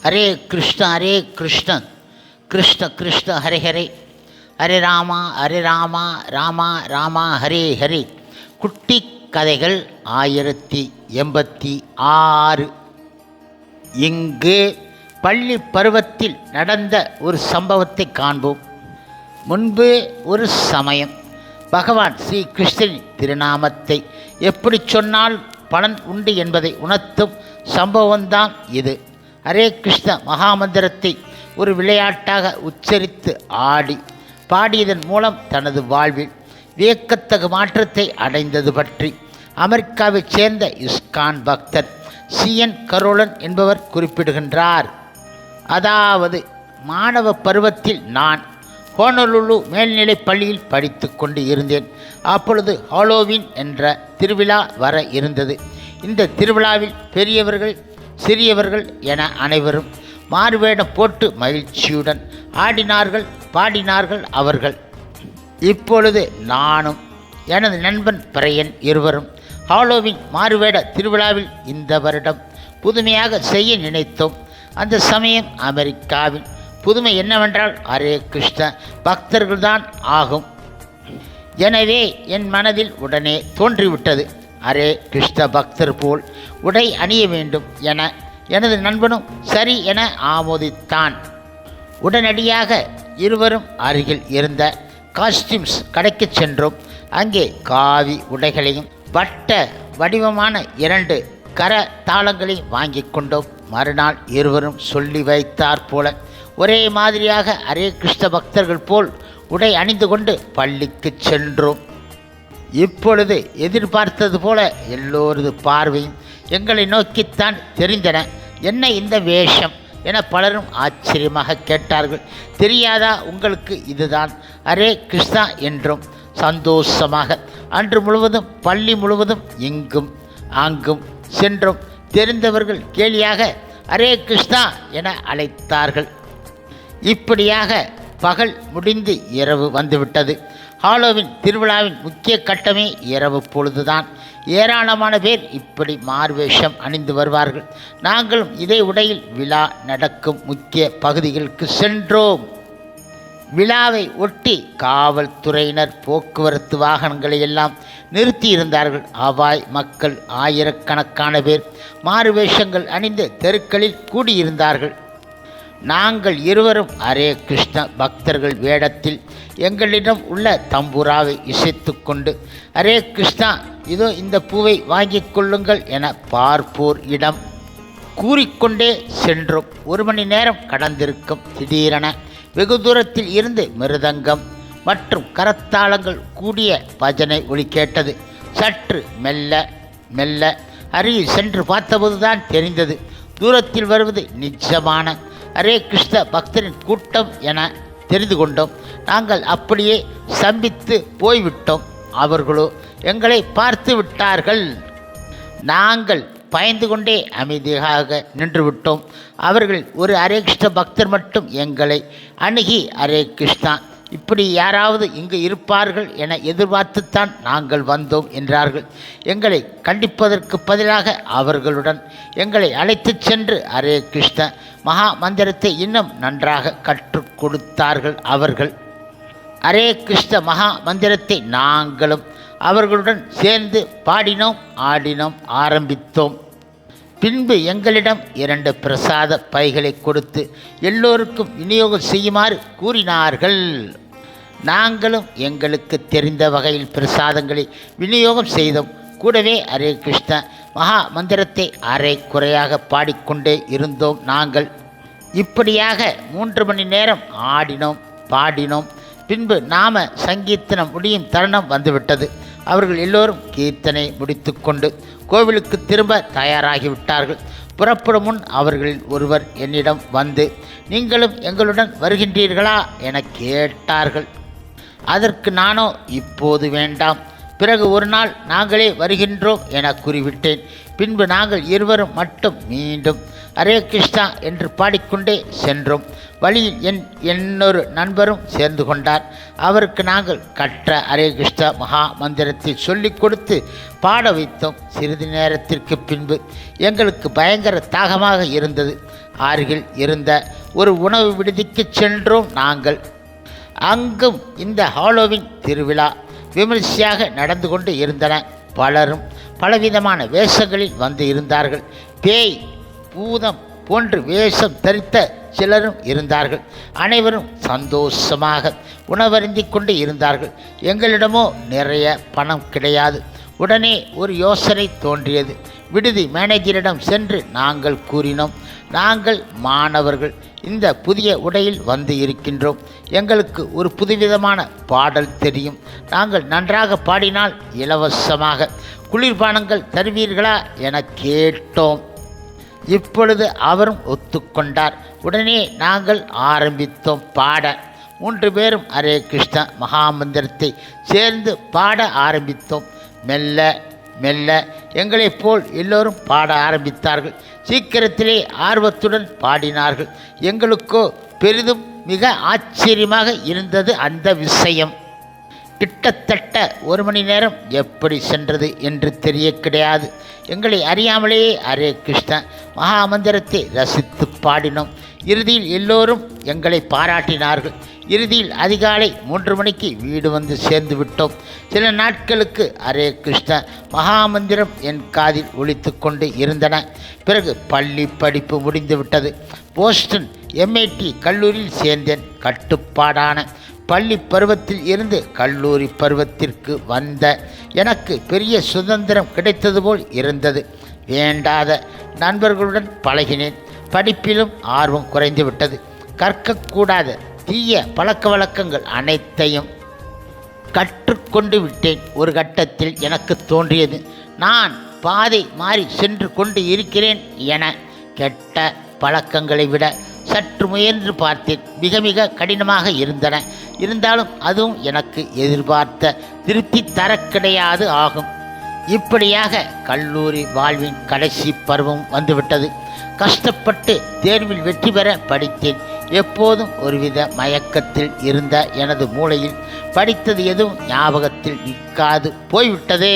ஹரே கிருஷ்ண கிருஷ்ண கிருஷ்ண ஹரே ஹரே, ஹரே ராமா ராமா ராமா ஹரே ஹரே. குட்டி கதைகள் 1086. இங்கு பள்ளி பருவத்தில் நடந்த ஒரு சம்பவத்தை காண்போம். முன்பு ஒரு சமயம் பகவான் ஸ்ரீ கிருஷ்ணனின் திருநாமத்தை எப்படி சொன்னால் பலன் உண்டு என்பதை உணர்த்தும் சம்பவம்தான் இது. ஹரே கிருஷ்ண மகாமந்திரத்தை ஒரு விளையாட்டாக உச்சரித்து பாடியதன் மூலம் தனது வாழ்வில் வியக்கத்தகு மாற்றத்தை அடைந்தது பற்றி அமெரிக்காவைச் சேர்ந்த இஸ்கான் பக்தர் CN கரோலன் என்பவர் குறிப்பிடுகின்றார். அதாவது, மாணவ பருவத்தில் நான் ஹோனலுலு மேல்நிலைப் பள்ளியில் படித்து கொண்டு இருந்தேன். அப்பொழுது ஹாலோவீன் என்ற திருவிழா வர இருந்தது. இந்த திருவிழாவில் பெரியவர்கள் சிறியவர்கள் என அனைவரும் மாறுவேடம் போட்டு மகிழ்ச்சியுடன் ஆடினார்கள், பாடினார்கள் அவர்கள். இப்பொழுது நானும் எனது நண்பன் பிரையன் இருவரும் ஹாலோவீன் மாறுவேட திருவிழாவில் இந்த வருடம் புதுமையாக செய்ய நினைத்தோம். அந்த சமயம் அமெரிக்காவின் புதுமை என்னவென்றால் ஹரே கிருஷ்ண பக்தர்கள்தான் ஆகும். எனவே என் மனதில் உடனே தோன்றிவிட்டது, ஹரே கிருஷ்ண பக்தர் போல் உடை அணிய வேண்டும் என. எனது நண்பனும் சரி என ஆமோதித்தான். உடனடியாக இருவரும் அருகில் இருந்த காஸ்டியூம்ஸ் கடைக்கு சென்றோம். அங்கே காவி உடைகளையும் வட்ட வடிவமான 2 கர தாளங்களையும் வாங்கி கொண்டோம். மறுநாள் இருவரும் சொல்லி வைத்தார் போல ஒரே மாதிரியாக ஹரே கிருஷ்ண பக்தர்கள் போல் உடை அணிந்து கொண்டு பள்ளிக்கு சென்றோம். இப்பொழுது எதிர்பார்த்தது போல எல்லோரது பார்வையும் எங்களை நோக்கித்தான் தெரிந்தன. என்ன இந்த வேஷம் என பலரும் ஆச்சரியமாக கேட்டார்கள். தெரியாதா உங்களுக்கு இதுதான் ஹரே கிருஷ்ணா என்றும் சந்தோஷமாக அன்று முழுவதும் பள்ளி முழுவதும் இங்கும் அங்கும் சென்றோம். தெரிந்தவர்கள் கேலியாக ஹரே கிருஷ்ணா என அழைத்தார்கள். இப்படியாக பகல் முடிந்து இரவு வந்துவிட்டது. ஹாலோவின் திருவிழாவின் முக்கிய கட்டமே இரவு பொழுதுதான். ஏராளமான பேர் இப்படி மார்வேஷம் அணிந்து வருவார்கள். நாங்களும் இதே உடையில் விழா நடக்கும் முக்கிய பகுதிகளுக்கு சென்றோம். விழாவை ஒட்டி காவல்துறையினர் போக்குவரத்து வாகனங்களை எல்லாம் நிறுத்தியிருந்தார்கள். அவாய் மக்கள் ஆயிரக்கணக்கான பேர் மாறுவேஷங்கள் அணிந்து தெருக்களில் கூடியிருந்தார்கள். நாங்கள் இருவரும் ஹரே கிருஷ்ண பக்தர்கள் வேடத்தில் எங்களிடம் உள்ள தம்புராவை இசைத்து கொண்டு ஹரே கிருஷ்ணா இதோ இந்த பூவை வாங்கிக் கொள்ளுங்கள் என பார்ப்போர் இடம் கூறிக்கொண்டே சென்றோம். 1 மணி நேரம் கடந்திருக்கும். திடீரென வெகு தூரத்தில் இருந்து மிருதங்கம் மற்றும் கரத்தாளங்கள் கூடிய பஜனை ஒலி கேட்டது. சற்று மெல்ல மெல்ல அருகில் சென்று பார்த்தபோதுதான் தெரிந்தது, தூரத்தில் வருவது நிஜமான ஹரே கிருஷ்ண பக்தரின் கூட்டம் என தெரிந்து கொண்டோம். நாங்கள் அப்படியே சம்பித்து போய்விட்டோம். அவர்களோ எங்களை பார்த்து விட்டார்கள். நாங்கள் பயந்து கொண்டே அமைதியாக நின்று விட்டோம். அவர்கள் ஒரு ஹரே கிருஷ்ண பக்தர் மட்டும் எங்களை அணுகி ஹரே கிருஷ்ணா, இப்படி யாராவது இங்கு இருப்பார்கள் என எதிர்பார்த்துத்தான் நாங்கள் வந்தோம் என்றார்கள். எங்களை கண்டிப்பதற்கு பதிலாக அவர்களுடன் எங்களை அழைத்துச் சென்று ஹரே கிருஷ்ண மகா மந்திரத்தை இன்னும் நன்றாக கற்றுக் கொடுத்தார்கள் அவர்கள். ஹரே கிருஷ்ண மகா மந்திரத்தை நாங்களும் அவர்களுடன் சேர்ந்து பாடினோம், ஆடினோம், ஆரம்பித்தோம். பின்பு எங்களிடம் 2 பிரசாத பைகளை கொடுத்து எல்லோருக்கும் விநியோகம் செய்யுமாறு கூறினார்கள். நாங்களும் எங்களுக்கு தெரிந்த வகையில் பிரசாதங்களை விநியோகம் செய்தோம். கூடவே ஹரே கிருஷ்ண மகா மந்திரத்தை அரை குறையாக பாடிக்கொண்டே இருந்தோம். நாங்கள் இப்படியாக 3 மணி நேரம் ஆடினோம், பாடினோம். பின்பு நாம சங்கீர்த்தனம் முடியும் தருணம் வந்துவிட்டது. அவர்கள் எல்லோரும் கீர்த்தனை முடித்து கொண்டு கோவிலுக்கு திரும்ப தயாராகிவிட்டார்கள். புறப்படும் முன் அவர்களில் ஒருவர் என்னிடம் வந்து, நீங்களும் எங்களுடன் வருகின்றீர்களா என கேட்டார்கள். அதற்கு நானோ இப்போது வேண்டாம், பிறகு ஒரு நாள் நாங்களே வருகின்றோம் என கூறிவிட்டேன். பின்பு நாங்கள் இருவரும் மட்டும் மீண்டும் ஹரே கிருஷ்ணா என்று பாடிக்கொண்டே சென்றோம். வழியில் இன்னொரு நண்பரும் சேர்ந்து கொண்டார். அவருக்கு நாங்கள் கற்ற ஹரே கிருஷ்ண மகா மந்திரத்தை சொல்லிக் கொடுத்து பாட வைத்தோம். சிறிது நேரத்திற்கு பின்பு எங்களுக்கு பயங்கர தாகமாக இருந்தது. அருகில் இருந்த ஒரு உணவு விடுதிக்கு சென்றோம் நாங்கள். அங்கும் இந்த ஹாலோவின் திருவிழா விமர்சையாக நடந்து கொண்டு இருந்தன. பலரும் பலவிதமான வேஷங்களில் வந்து இருந்தார்கள். பேய், பூதம் போன்று வேஷம் தரித்த சிலரும் இருந்தார்கள். அனைவரும் சந்தோஷமாக உணவருந்தி கொண்டு இருந்தார்கள். எங்களிடமோ நிறைய பணம் கிடையாது. உடனே ஒரு யோசனை தோன்றியது. விடுதி மேனேஜரிடம் சென்று நாங்கள் கூறினோம், நாங்கள் மாணவர்கள், இந்த புதிய உடையில் வந்து இருக்கின்றோம். எங்களுக்கு ஒரு புதுவிதமான பாடல் தெரியும். நாங்கள் நன்றாக பாடினால் இலவசமாக குளிர்பானங்கள் தருவீர்களா என கேட்டோம். இப்பொழுது அவரும் ஒத்துக்கொண்டார். உடனே நாங்கள் ஆரம்பித்தோம் பாட. 3 பேரும் ஹரே கிருஷ்ண மகாமந்திரத்தை சேர்ந்து பாட ஆரம்பித்தோம். மெல்ல மெல்ல எங்களைப் போல் எல்லோரும் பாட ஆரம்பித்தார்கள். சீக்கிரத்திலே ஆர்வத்துடன் பாடினார்கள். எங்களுக்கோ பெரிதும் மிக ஆச்சரியமாக இருந்தது அந்த விஷயம். கிட்டத்தட்ட 1 மணி நேரம் எப்படி சென்றது என்று தெரிய கிடையாது. எங்களை அறியாமலேயே ஹரே கிருஷ்ண மகாமந்திரத்தை ரசித்து பாடினோம். இறுதியில் எல்லோரும் எங்களை பாராட்டினார்கள். இறுதியில் அதிகாலை 3 மணிக்கு வீடு வந்து சேர்ந்து விட்டோம். சில நாட்களுக்கு ஹரே கிருஷ்ண மகாமந்திரம் என் காதில் ஒலித்து கொண்டு இருந்தன. பிறகு பள்ளி படிப்பு முடிந்துவிட்டது. போஸ்டன் MIT கல்லூரியில் சேர்ந்தேன். கட்டுப்பாடான பள்ளி பருவத்தில் இருந்து கல்லூரி பருவத்திற்கு வந்த எனக்கு பெரிய சுதந்திரம் கிடைத்தது போல் இருந்தது. வேண்டாத நண்பர்களுடன் பழகினேன். படிப்பிலும் ஆர்வம் குறைந்து விட்டது. கற்கக்கூடாத தீய பழக்க வழக்கங்கள் அனைத்தையும் கற்றுக்கொண்டு விட்டேன். ஒரு கட்டத்தில் எனக்கு தோன்றியது, நான் பாதை மாறி சென்று கொண்டு இருக்கிறேன் என. கெட்ட பழக்கங்களை விட சற்று முயன்று பார்த்தேன். மிக மிக கடினமாக இருந்தன. இருந்தாலும் அதுவும் எனக்கு எதிர்பார்த்த திருப்தி தர கிடையாது ஆகும். இப்படியாக கல்லூரி வாழ்வின் கடைசி பருவம் வந்துவிட்டது. கஷ்டப்பட்டு தேர்வில் வெற்றி பெற படித்தேன். எப்போதும் ஒருவித மயக்கத்தில் இருந்த எனது மூளையில் படித்தது எதுவும் ஞாபகத்தில் நிற்காது போய்விட்டதே.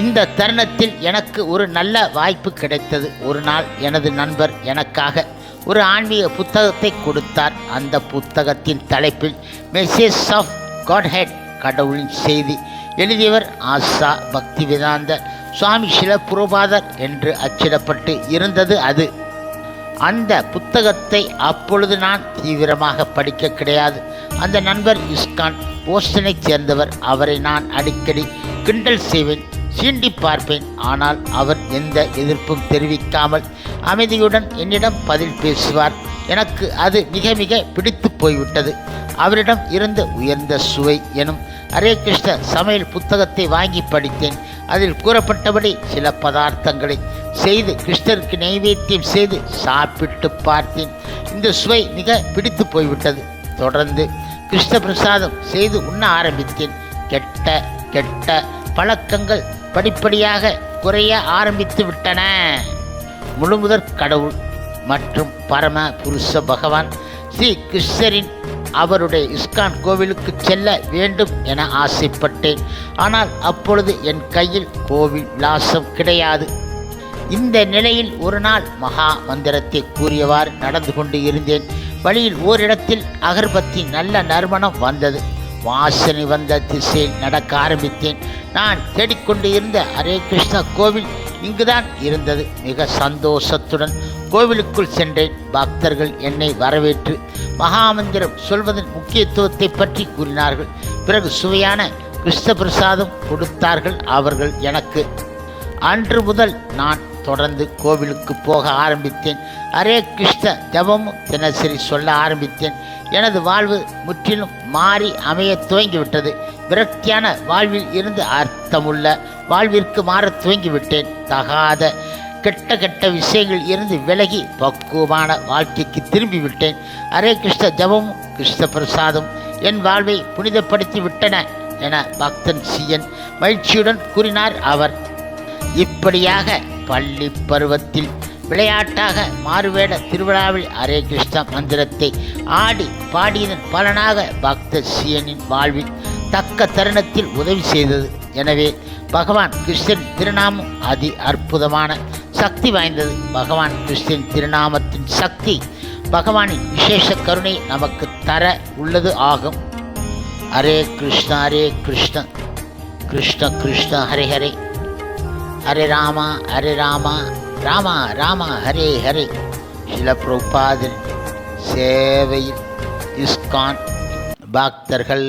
இந்த தருணத்தில் எனக்கு ஒரு நல்ல வாய்ப்பு கிடைத்தது. ஒரு நாள் எனது நண்பர் எனக்காக ஒரு ஆன்மீக புத்தகத்தை கொடுத்தார். அந்த புத்தகத்தின் தலைப்பில் மெசேஜ் ஆஃப் காட்ஹெட், கடவுளின் செய்தி, எழுதியவர் ஆசா பக்திவேதாந்த சுவாமி சில புரோபாதர் என்று அச்சிடப்பட்டு இருந்தது. அது அந்த புத்தகத்தை அப்பொழுது நான் தீவிரமாக படிக்க கிடையாது. அந்த நண்பர் இஸ்கான் போஸ்டனைச் சேர்ந்தவர். அவரை நான் அடிக்கடி கிண்டல் செய்வேன், சீண்டி பார்ப்பேன். ஆனால் அவர் எந்த எதிர்ப்பும் தெரிவிக்காமல் அமைதியுடன் என்னிடம் பதில் பேசுவார். எனக்கு அது மிக மிக பிடித்து போய்விட்டது. அவரிடம் இருந்த உயர்ந்த சுவை எனும் ஹரே கிருஷ்ண சமையல் புத்தகத்தை வாங்கி படித்தேன். அதில் கூறப்பட்டபடி சில பதார்த்தங்களை செய்து கிருஷ்ணருக்கு நைவேத்தியம் செய்து சாப்பிட்டு பார்த்தேன். இந்த சுவை மிக பிடித்து போய்விட்டது. தொடர்ந்து கிருஷ்ண பிரசாதம் செய்து உண்ண ஆரம்பித்தேன். கெட்ட கெட்ட பழக்கங்கள் படிப்படியாக குறைய ஆரம்பித்து விட்டன. முழுமுதற் கடவுள் மற்றும் பரம புருஷ பகவான் ஸ்ரீ கிருஷ்ணரின் அவருடைய இஸ்கான் கோவிலுக்கு செல்ல வேண்டும் என ஆசைப்பட்டேன். ஆனால் அப்பொழுது என் கையில் கோவில் விலாசம் கிடையாது. இந்த நிலையில் ஒரு நாள் மகா மந்திரத்தை கூறியவாறு நடந்து கொண்டு இருந்தேன். வழியில் ஓரிடத்தில் அகர்பத்தி நல்ல நறுமணம் வந்தது. வாசனை வந்த திசையில் நடக்க ஆரம்பித்தேன். நான் தேடிக்கொண்டு இருந்த ஹரே கிருஷ்ணா கோவில் இங்குதான் இருந்தது. மிக சந்தோஷத்துடன் கோவிலுக்குள் சென்றேன். பக்தர்கள் என்னை வரவேற்று மகாமந்திரம் சொல்வதன் முக்கியத்துவத்தை பற்றி கூறினார்கள். பிறகு சுவையான கிருஷ்ண பிரசாதம் கொடுத்தார்கள் அவர்கள் எனக்கு. அன்று முதல் நான் தொடர்ந்து கோவிலுக்கு போக ஆரம்பித்தேன். ஹரே கிருஷ்ண ஜபமும் தினசரி சொல்ல ஆரம்பித்தேன். எனது வாழ்வு முற்றிலும் மாறி அமைய துவங்கிவிட்டது. விரக்தியான வாழ்வில் இருந்து அர்த்தமுள்ள வாழ்விற்கு மாற துவங்கிவிட்டேன். தகாத கெட்ட கெட்ட விஷயங்கள் இருந்து விலகி பக்குவமான வாழ்க்கைக்கு திரும்பிவிட்டேன். ஹரே கிருஷ்ண ஜபமும் கிருஷ்ண பிரசாதம் என் வாழ்வை புனிதப்படுத்தி விட்டன என பக்தன் சியன் மகிழ்ச்சியுடன் கூறினார் அவர். இப்படியாக பள்ளி பருவத்தில் விளையாட்டாக மாறுவேட திருவிழாவில் ஹரே கிருஷ்ண மந்திரத்தை ஆடி பாடியதன் பலனாக பக்த சியனின் வாழ்வில் தக்க தருணத்தில் உதவி செய்தது. எனவே பகவான் கிருஷ்ணன் திருநாமம் அதி அற்புதமான சக்தி வாய்ந்தது. பகவான் கிருஷ்ணன் திருநாமத்தின் சக்தி பகவானின் விசேஷ கருணை நமக்கு தர உள்ளது ஆகும். ஹரே கிருஷ்ணா கிருஷ்ண கிருஷ்ண ஹரே ஹரே, ஹரே ராமா ராமா ராமா ஹரே ஹரே. சில பிரபுபாதர் சேவையில் இஸ்கான் பக்தர்கள்